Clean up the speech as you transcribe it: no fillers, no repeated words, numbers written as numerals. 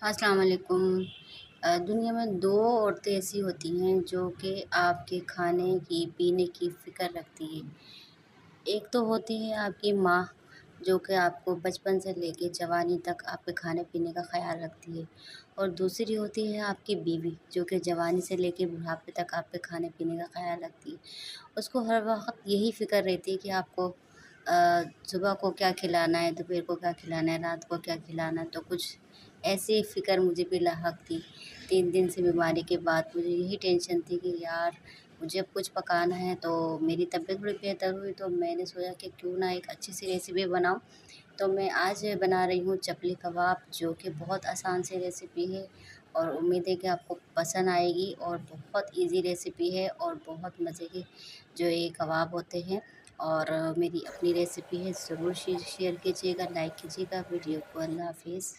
अस्सलाम वालेकुम। दुनिया में 2 औरतें ऐसी होती हैं जो कि आपके खाने की, पीने की फ़िक्र रखती हैं। एक तो होती है आपकी माँ, जो कि आपको बचपन से लेके जवानी तक आपके खाने-पीने का ख़्याल रखती है और दूसरी होती है आपकी बीवी, जो कि जवानी से लेके बुढ़ापे तक आपके खाने-पीने का ख़्याल रखती है। उसको हर वक़्त यही फ़िक्र रहती है कि आपको सुबह को क्या खिलाना है, दोपहर को क्या खिलाना है, रात को क्या खिलाना है। तो कुछ ऐसी फ़िक्र मुझे भी लाहक थी। 3 दिन से बीमारी के बाद मुझे यही टेंशन थी कि यार मुझे अब कुछ पकाना है। तो मेरी तबीयत थोड़ी बेहतर हुई तो मैंने सोचा कि क्यों ना एक अच्छी सी रेसिपी बनाऊँ। तो मैं आज बना रही हूँ चपली कबाब, जो कि बहुत आसान सी रेसिपी है और उम्मीद है कि आपको पसंद आएगी और बहुत ईज़ी रेसिपी है और बहुत मज़े के जो ये कबाब होते हैं। और मेरी अपनी रेसिपी है, ज़रूर शेयर कीजिएगा, लाइक कीजिएगा वीडियो को। अल्लाह हाफ़िज़।